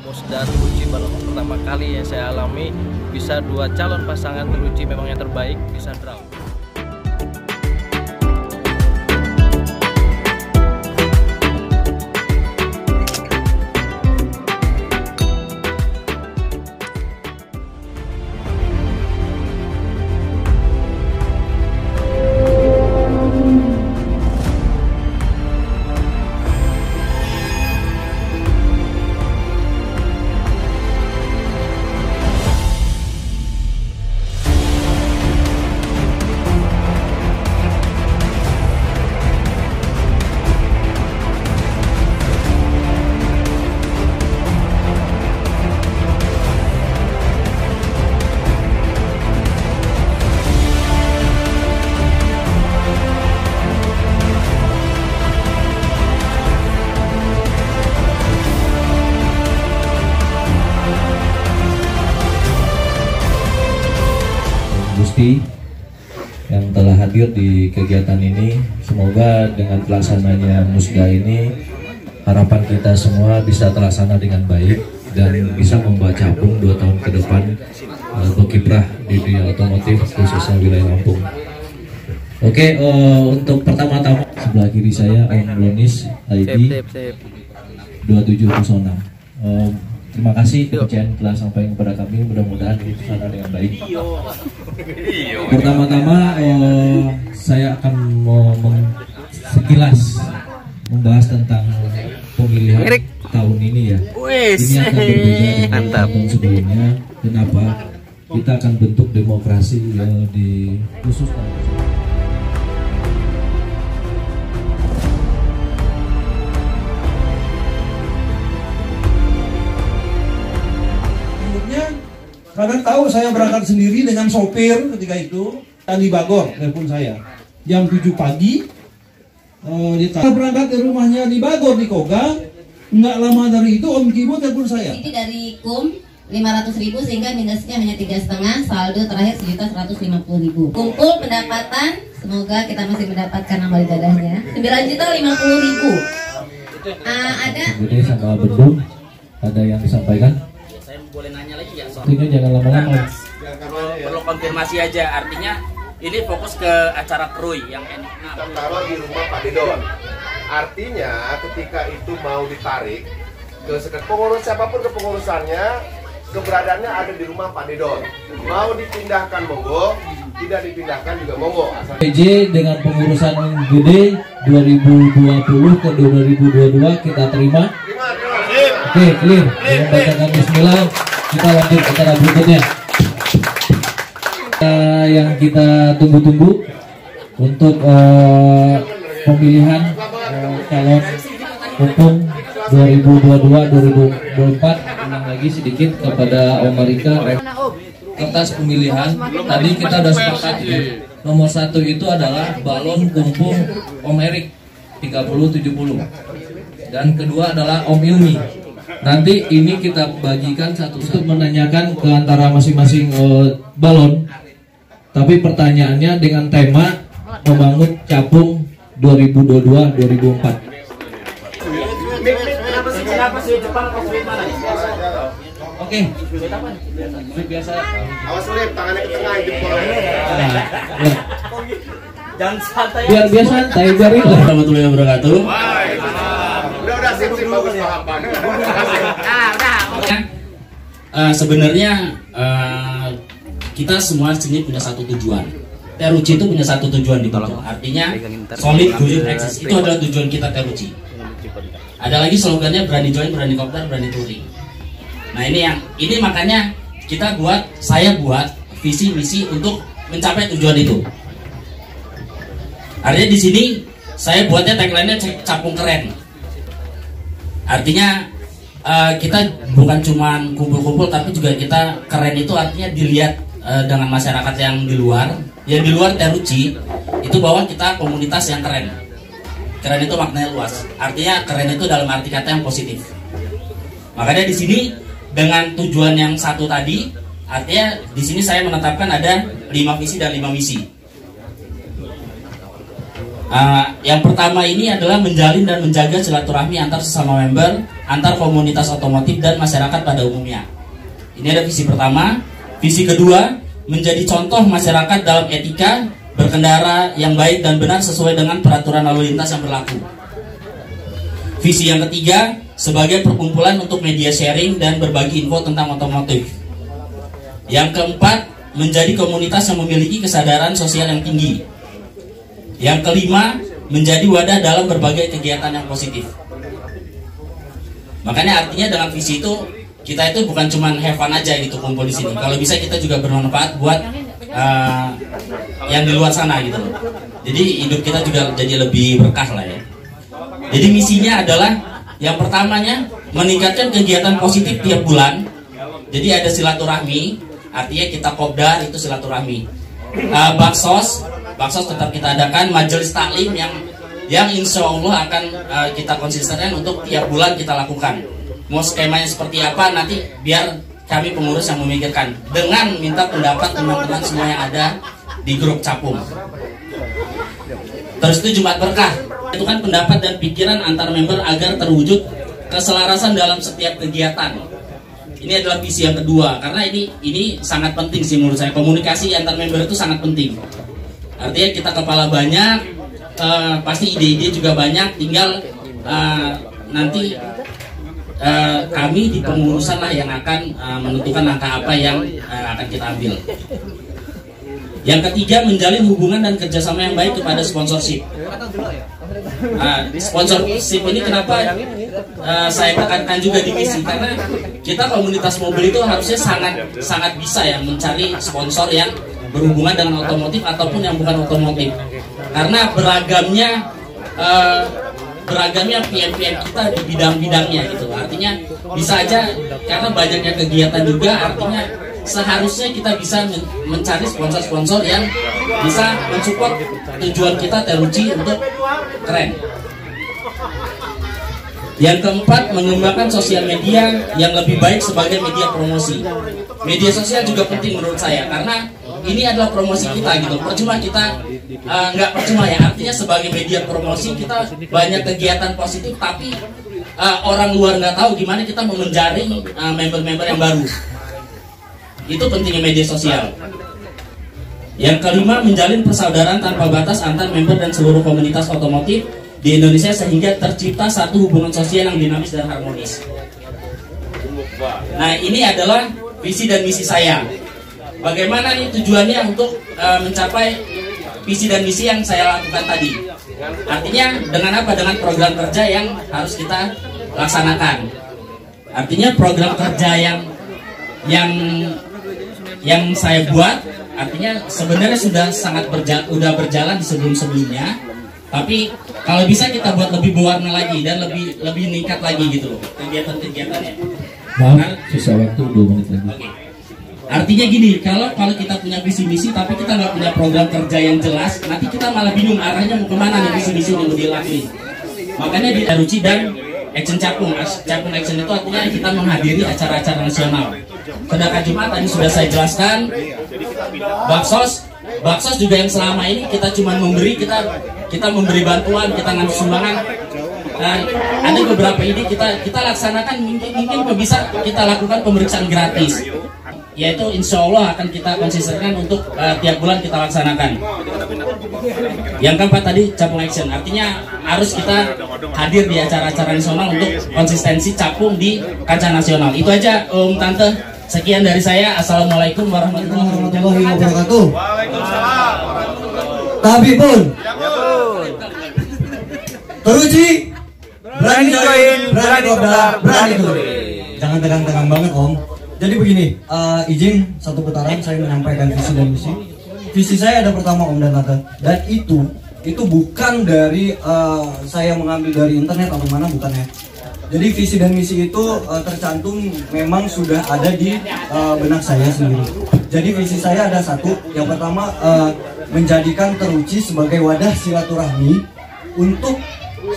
Musda teruji balon pertama kali yang saya alami, bisa dua calon pasangan teruji memang yang terbaik, bisa draw. Gusti yang telah hadir di kegiatan ini, semoga dengan pelaksananya musda ini harapan kita semua bisa terlaksana dengan baik dan bisa membawa Capung 2 tahun ke depan berkiprah di dunia otomotif khususnya wilayah Lampung. Oke, untuk pertama-tama sebelah kiri saya Om Lonis ID 2706. Terima kasih kepercayaan telah sampaikan kepada kami, mudah-mudahan dilaksanakan dengan baik. Pertama-tama saya akan sekilas membahas tentang pemilihan tahun ini ya. Ini akan berbeda dengan tahun sebelumnya. Kenapa? Kita akan bentuk demokrasi di khusus tahun. Karena tahu saya berangkat sendiri dengan sopir ketika itu, di Bagor, telepon saya jam 7 pagi. Kita berangkat dari rumahnya di Bagor di Koga. Nggak lama dari itu Om Kimo telepon saya. Ini dari KUM 500.000 sehingga minusnya hanya 3,5, saldo terakhir 1.150.000. Kumpul pendapatan, semoga kita masih mendapatkan amal ibadahnya 9.050.000. Ada. Jadi sama Bendung, ada yang disampaikan? Boleh nanya lagi ya soal ini jangan lama-lama. Perlu konfirmasi aja, artinya ini fokus ke acara krui yang enak. Kita taruh di rumah Pak Dedon. Artinya ketika itu mau ditarik ke pengurus siapapun kepengurusannya, keberadaannya ada di rumah Pak Dedon. Mau dipindahkan monggo, tidak dipindahkan juga monggo. PJ dengan pengurusan gede 2020 ke 2022 kita terima. Oke, clear. Dengan bismillah kita lanjut ke acara berikutnya. Yang kita tunggu-tunggu untuk pemilihan calon hukum 2022-2024. Ulang lagi sedikit kepada Om Marika. Kertas pemilihan tadi kita sudah sepakat. Nomor 1 itu adalah balon kumpul Om Erik 3070. Dan kedua adalah Om Ilmi. Nanti ini kita bagikan satu-satu menanyakan ke antara masing-masing balon. Tapi pertanyaannya dengan tema membangun Capung 2022-2024. Oke. Biasa. Awas Lip, tangannya ke tengah jempol. Jangan santai. Biar santai, biar rileks. Warahmatullahi wabarakatuh. Udah sip bagus tahapan. Sebenarnya kita semua sini punya satu tujuan. Teruji itu punya satu tujuan ditolak. Artinya solid guyup eksis. Itu adalah tujuan kita Teruji. Ada lagi slogannya berani join, berani kopdar, berani touring. Nah ini makanya saya buat visi misi untuk mencapai tujuan itu. Artinya di sini saya buatnya tagline-nya Capung Keren. Artinya kita bukan cuma kumpul-kumpul, tapi juga kita keren itu artinya dilihat dengan masyarakat yang di luar Teruji itu bahwa kita komunitas yang keren. Keren itu maknanya luas. Artinya keren itu dalam arti kata yang positif. Makanya di sini dengan tujuan yang satu tadi, artinya di sini saya menetapkan ada 5 visi dan 5 misi. Yang pertama ini adalah menjalin dan menjaga silaturahmi antar sesama member, antar komunitas otomotif dan masyarakat pada umumnya. Ini ada visi pertama. Visi kedua, menjadi contoh masyarakat dalam etika berkendara yang baik dan benar sesuai dengan peraturan lalu lintas yang berlaku. Visi yang ketiga, sebagai perkumpulan untuk media sharing dan berbagi info tentang otomotif. Yang keempat, menjadi komunitas yang memiliki kesadaran sosial yang tinggi. Yang kelima, menjadi wadah dalam berbagai kegiatan yang positif. Makanya artinya dengan visi itu, kita itu bukan cuma have fun aja gitu kumpul di sini. Kalau bisa kita juga bermanfaat buat yang di luar sana gitu loh. Jadi hidup kita juga jadi lebih berkah lah ya. Jadi misinya adalah yang pertamanya meningkatkan kegiatan positif tiap bulan. Jadi ada silaturahmi, artinya kita kopdar itu silaturahmi. Baksos tetap kita adakan, majelis taklim yang insya Allah akan kita konsistenkan untuk tiap bulan kita lakukan. Mau skemanya seperti apa nanti biar kami pengurus yang memikirkan dengan minta pendapat teman-teman semua yang ada di grup Capung. Terus itu Jumat Berkah, itu kan pendapat dan pikiran antar member agar terwujud keselarasan dalam setiap kegiatan. Ini adalah visi yang kedua, karena ini sangat penting sih menurut saya. Komunikasi antar member itu sangat penting. Artinya kita kepala banyak, pasti ide-ide juga banyak, tinggal nanti kami di pengurusan lah yang akan menentukan langkah apa yang akan kita ambil. Yang ketiga, menjalin hubungan dan kerjasama yang baik kepada sponsorship. Sponsorship ini kenapa saya tekankan juga di misi, karena kita komunitas mobil itu harusnya sangat bisa ya mencari sponsor yang berhubungan dengan otomotif ataupun yang bukan otomotif, karena beragamnya PM-PM kita di bidang-bidangnya gitu. Artinya bisa aja karena banyaknya kegiatan juga, artinya seharusnya kita bisa mencari sponsor-sponsor yang bisa mensupport tujuan kita teruji untuk keren. Yang keempat, mengembangkan sosial media yang lebih baik sebagai media promosi. Media sosial juga penting menurut saya, karena ini adalah promosi kita gitu. Percuma kita nggak percuma ya, artinya sebagai media promosi kita banyak kegiatan positif, tapi orang luar nggak tahu gimana kita mau menjaring member-member yang baru. Itu pentingnya media sosial. Yang kelima, menjalin persaudaraan tanpa batas antar member dan seluruh komunitas otomotif di Indonesia sehingga tercipta satu hubungan sosial yang dinamis dan harmonis. Nah, ini adalah visi dan misi saya. Bagaimana nih tujuannya untuk mencapai visi dan misi yang saya lakukan tadi? Artinya dengan apa? Dengan program kerja yang harus kita laksanakan. Artinya program kerja yang saya buat, artinya sebenarnya sudah berjalan di sebelumnya, tapi kalau bisa kita buat lebih berwarna lagi dan lebih meningkat lagi gitu loh kegiatan-kegiatannya. Maaf, sisa waktu 2 menit lagi. Okay. Artinya gini, kalau kita punya visi misi tapi kita nggak punya program kerja yang jelas, nanti kita malah bingung arahnya mau kemana nih visi misi yang mau dilakuin. Makanya di Ruci dan Action Capung Action itu artinya kita menghadiri acara-acara nasional. Sedangkan Jumat tadi sudah saya jelaskan. Baksos juga yang selama ini kita cuma memberi, kita memberi bantuan, kita ngasih sumbangan. Ada beberapa ide kita laksanakan, mungkin bisa kita lakukan pemeriksaan gratis, yaitu insya Allah akan kita konsistenkan untuk tiap bulan kita laksanakan. Yang keempat tadi Capung Action, artinya harus kita hadir di acara-acara nasional untuk konsistensi Capung di kancah nasional. Itu aja Tante. Sekian dari saya. Assalamualaikum warahmatullahi wabarakatuh. Waalaikumsalam. Tapi pun teruji, berani join, berani kopdar, berani turun. Jangan tegang-tegang banget Om. Jadi begini, izin satu putaran saya menyampaikan visi dan misi. Visi saya ada pertama Om dan Tante, dan itu bukan dari saya mengambil dari internet atau mana, bukan ya. Jadi visi dan misi itu tercantum memang sudah ada di benak saya sendiri. Jadi visi saya ada satu, yang pertama menjadikan Teruci sebagai wadah silaturahmi untuk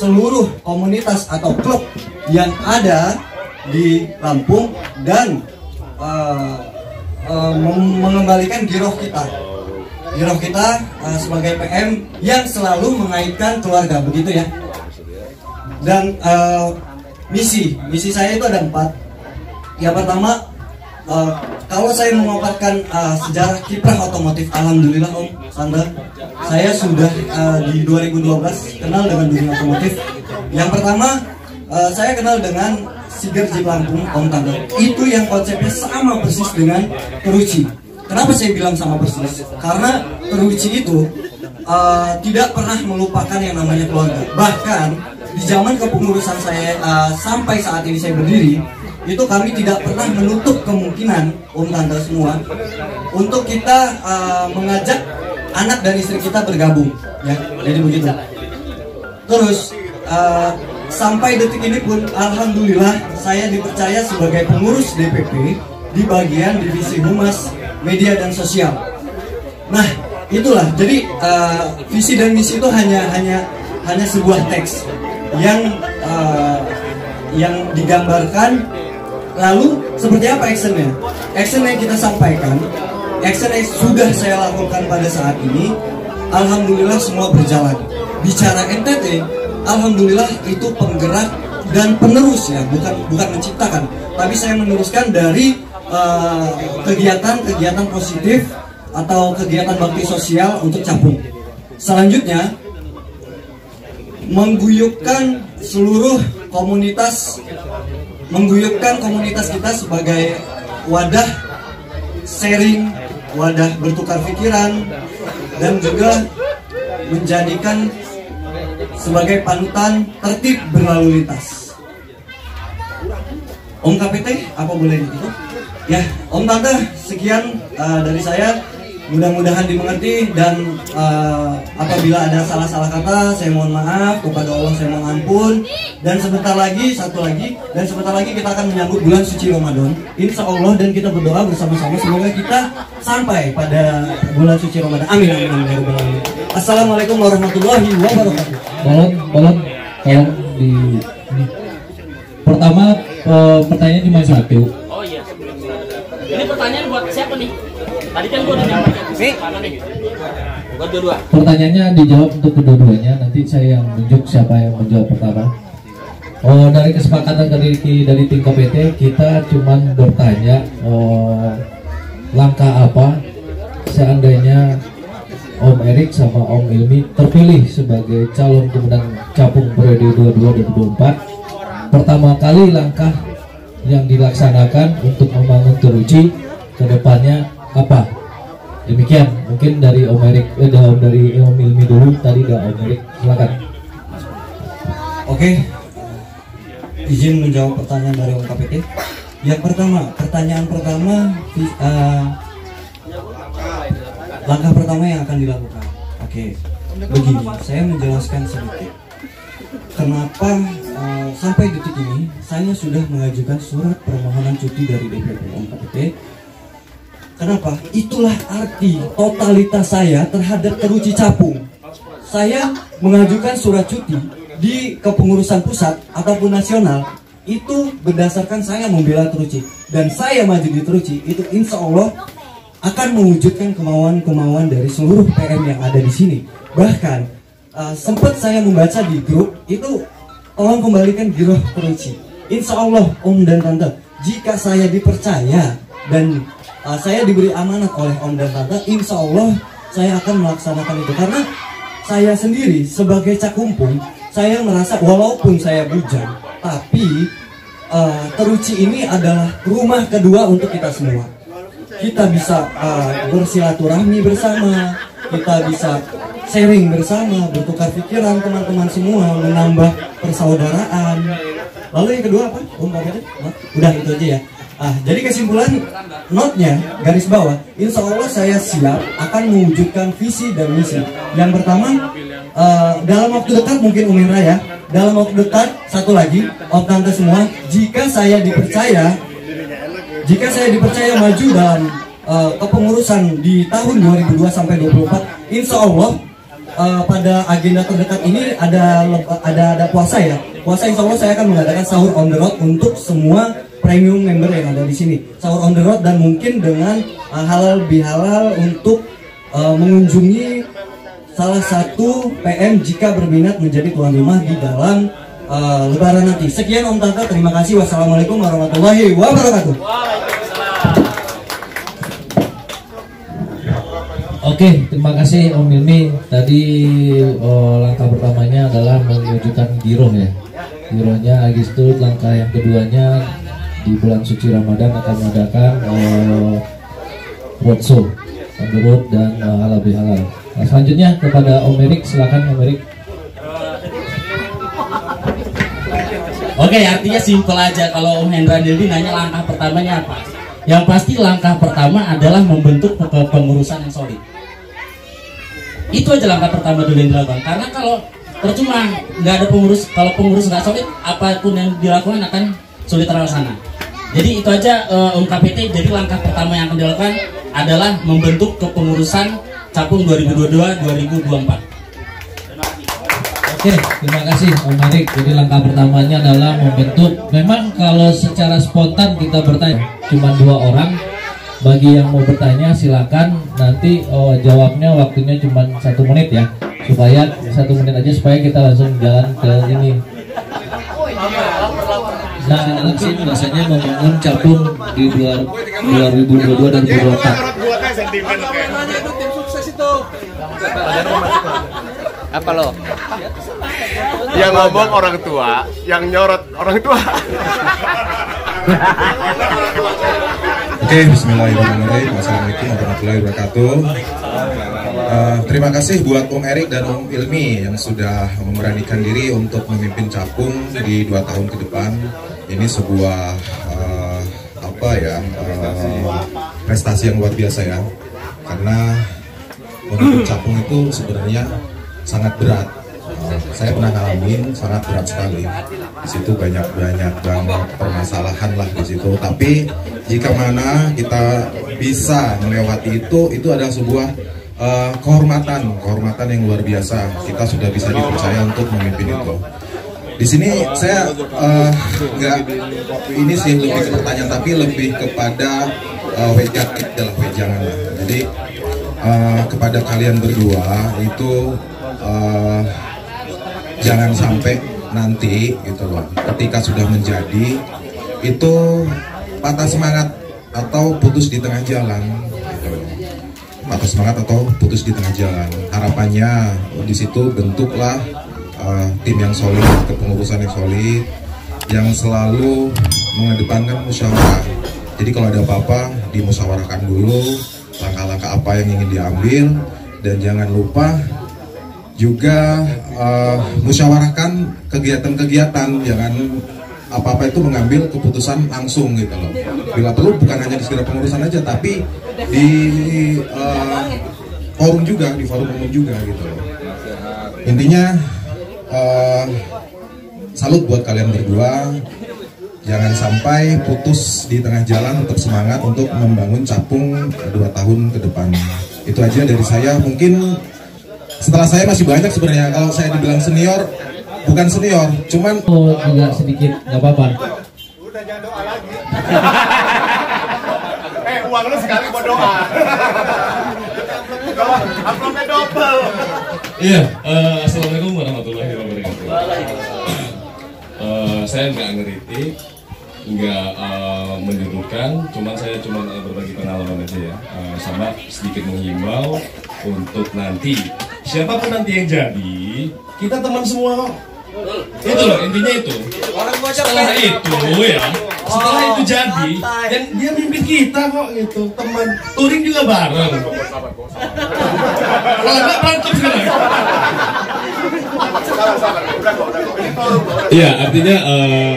seluruh komunitas atau klub yang ada di Lampung dan mengembalikan giroh kita. giroh kita sebagai PM yang selalu mengaitkan keluarga, begitu ya. Dan misi saya itu ada 4. Yang pertama, kalau saya memaparkan sejarah kiprah otomotif, alhamdulillah Om Sandra, saya sudah di 2012 kenal dengan dunia otomotif. Yang pertama, saya kenal dengan Siger Jeep Lampung, Om Tanda. Itu yang konsepnya sama persis dengan Teruci. Kenapa saya bilang sama persis? Karena Teruci itu tidak pernah melupakan yang namanya keluarga. Bahkan di zaman kepengurusan saya sampai saat ini saya berdiri, itu kami tidak pernah menutup kemungkinan, Om Tante semua, untuk kita mengajak anak dan istri kita bergabung, ya. Jadi begitu. Terus sampai detik ini pun, alhamdulillah saya dipercaya sebagai pengurus DPP di bagian divisi humas, media dan sosial. Nah, itulah. Jadi visi dan misi itu hanya sebuah teks yang digambarkan. Lalu seperti apa actionnya? Action yang kita sampaikan, action yang sudah saya lakukan pada saat ini, alhamdulillah semua berjalan. Bicara NTT, alhamdulillah itu penggerak dan penerus ya, bukan menciptakan, tapi saya meneruskan dari kegiatan positif atau kegiatan bakti sosial untuk Capung. Selanjutnya, mengguyupkan seluruh komunitas, kita sebagai wadah sharing, wadah bertukar pikiran, dan juga menjadikan sebagai panutan tertib berlalu lintas. Om KPT, apa boleh gitu? Ya, Om Tante, sekian dari saya. Mudah-mudahan dimengerti, dan apabila ada salah-salah kata, saya mohon maaf. Kepada Allah saya mohon ampun. Dan sebentar lagi kita akan menyambut bulan suci Ramadan, insya Allah, dan kita berdoa bersama-sama semoga kita sampai pada bulan suci Ramadan. Amin, amin, amin. Assalamualaikum warahmatullahi wabarakatuh. Tolong di pertama pertanyaan cuma 1. Oh iya. Ini pertanyaan buat siapa nih? Tadi kan gua udah nyampaikan. Mana nih? Buat dua-dua. Pertanyaannya dijawab untuk kedua-duanya. Nanti saya yang tunjuk siapa yang menjawab pertama. Oh, dari kesepakatan dari tim KPT, kita cuman bertanya langkah apa seandainya Om Erik sama Om Ilmi terpilih sebagai calon pemenang Capung periode 22-24. Pertama kali langkah yang dilaksanakan untuk membangun Teruci ke depannya apa? Demikian, mungkin dari Om Erik, dari Om Ilmi dulu. Tadi udah Om Erik, silakan. Oke, izin menjawab pertanyaan dari Om KPT. Yang pertanyaan pertama, langkah pertama yang akan dilakukan. Oke, begini, saya menjelaskan sedikit. Kenapa sampai detik ini saya sudah mengajukan surat permohonan cuti dari DPP Om KPT. Kenapa? Itulah arti totalitas saya terhadap Teruci Capung. Saya mengajukan surat cuti di kepengurusan pusat ataupun nasional itu berdasarkan saya membela Teruci, dan saya maju di Teruci itu insya Allah akan mewujudkan kemauan-kemauan dari seluruh PM yang ada di sini. Bahkan sempat saya membaca di grup itu, tolong kembalikan giroh Teruci. Insya Allah Om dan Tante, jika saya dipercaya dan saya diberi amanat oleh Om dan Tante, insya Allah saya akan melaksanakan itu. Karena saya sendiri sebagai cakumpung, saya merasa walaupun saya bujang, tapi Teruci ini adalah rumah kedua untuk kita semua. Kita bisa bersilaturahmi bersama, kita bisa sharing bersama, bertukar pikiran teman-teman semua, menambah persaudaraan. Lalu yang kedua apa? Udah itu aja ya. Jadi kesimpulan notnya, garis bawah, insya Allah saya siap akan mewujudkan visi dan misi. Yang pertama, dalam waktu dekat mungkin Umira ya, dalam waktu dekat, satu lagi, Om Tante semua, jika saya dipercaya maju dalam kepengurusan di tahun 2002 sampai 2024, insya Allah pada agenda terdekat ini ada puasa ya. Puasa insya Allah saya akan mengadakan sahur on the road untuk semua premium member yang ada di sini. Sahur on the road, dan mungkin dengan halal bihalal untuk mengunjungi salah satu PM jika berminat menjadi tuan rumah di dalam Lebaran nanti. Sekian Om Tante, terima kasih. Wassalamualaikum warahmatullahi wabarakatuh. Oke, terima kasih Om Ilmi. Tadi langkah pertamanya adalah menunjukkan giroh ya. Girohnya Agustus. Langkah yang keduanya di bulan suci Ramadan akan mengadakan roadshow on the road dan halal bihalal. Nah, selanjutnya kepada Om Erik, silakan Om Erik. Oke, artinya simpel aja. Kalau Om Hendra Dildi nanya langkah pertamanya apa? Yang pasti langkah pertama adalah membentuk pengurusan yang solid. Itu aja langkah pertama dulu yang dilakukan. Karena kalau percuma nggak ada pengurus, kalau pengurus nggak solid, apapun yang dilakukan akan sulit terlaksana. Jadi itu aja Om KPT. Jadi langkah pertama yang akan dilakukan adalah membentuk kepengurusan Capung 2022-2024. Oke, terima kasih Om Erik. Jadi langkah pertamanya adalah membentuk. Memang kalau secara spontan kita bertanya cuma 2 orang. Bagi yang mau bertanya silakan. Nanti jawabnya waktunya cuma 1 menit ya. Supaya 1 menit aja supaya kita langsung jalan ke ini. Nah, dalam sini biasanya membangun Capung di 2022 dan 2024. Apa lo? Yang ngomong orang tua, yang nyorot orang tua. Oke, bismillahirrahmanirrahim. Assalamualaikum warahmatullahi wabarakatuh. Terima kasih buat Om Erik dan Om Ilmi yang sudah memberanikan diri untuk memimpin Capung di 2 tahun ke depan. Ini sebuah prestasi yang luar biasa ya. Karena memimpin Capung itu sebenarnya sangat berat. Saya pernah ngalamin, sangat berat sekali. Di situ banyak banget permasalahan lah di situ. Tapi jika mana kita bisa melewati itu adalah sebuah kehormatan yang luar biasa. Kita sudah bisa dipercaya untuk memimpin itu. Di sini saya ini sih lebih ke pertanyaan, tapi lebih kepada wejangan lah. Jadi kepada kalian berdua itu jangan sampai nanti gitu loh, ketika sudah menjadi itu patah semangat atau putus di tengah jalan gitu. Patah semangat atau putus di tengah jalan. Harapannya di situ bentuklah tim yang solid, kepengurusan yang solid, yang selalu mengedepankan musyawarah. Jadi kalau ada apa-apa dimusyawarahkan dulu langkah-langkah apa yang ingin diambil, dan jangan lupa juga musyawarahkan kegiatan-kegiatan. Jangan apa-apa itu mengambil keputusan langsung gitu loh. Bila perlu bukan hanya di sekedar pengurusan aja, tapi di forum juga, di forum umum juga gitu loh. Intinya salut buat kalian berdua. Jangan sampai putus di tengah jalan, tetap semangat untuk membangun Capung 2 tahun ke depan. Itu aja dari saya. Mungkin setelah saya masih banyak sebenarnya. Kalau saya dibilang senior, bukan senior, cuman juga sedikit, nggak apa-apa. Udah jangan doa lagi. Uang lu sekali buat doa. Amplopnya double. Iya, assalamualaikum warahmatullahi wabarakatuh. Saya nggak ngeritik, nggak menyebutkan, saya cuma berbagi pengalaman aja ya, sama sedikit menghimbau untuk nanti siapapun nanti yang jadi, kita teman semua kok. Itu loh, intinya itu. Setelah itu jadi, dan dia mimpin kita kok gitu, teman. Touring juga bareng. Kalau nggak berantem sekarang. Iya, artinya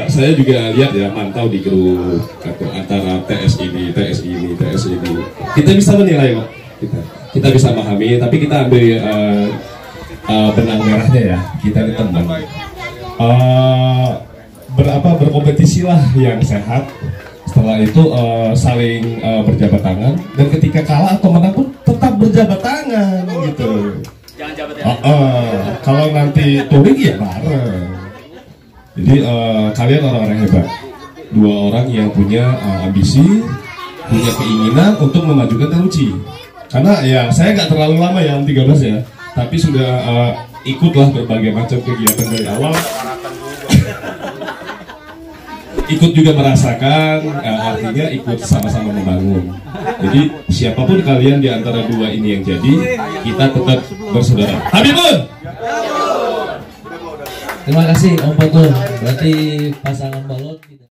saya juga lihat ya, mantau di grup antara TS ini. Kita bisa menilai kok. Kita bisa memahami, tapi kita ambil benang merahnya ya. Kita ini teman. Berkompetisi lah yang sehat. Setelah itu saling berjabat tangan, dan ketika kalah atau menang pun tetap berjabat tangan gitu. Jangan jabat ya. Kalau nanti touring ya bareng. Jadi kalian orang-orang hebat, 2 orang yang punya ambisi, punya keinginan untuk memajukan Teruci. Karena ya saya nggak terlalu lama ya Om 13 ya, tapi sudah ikutlah berbagai macam kegiatan dari awal. Ikut juga merasakan, artinya ikut sama-sama membangun. Jadi siapapun kalian di antara dua ini yang jadi, kita tetap bersaudara. Habibun! Terima kasih Om Fatul. Berarti pasangan balon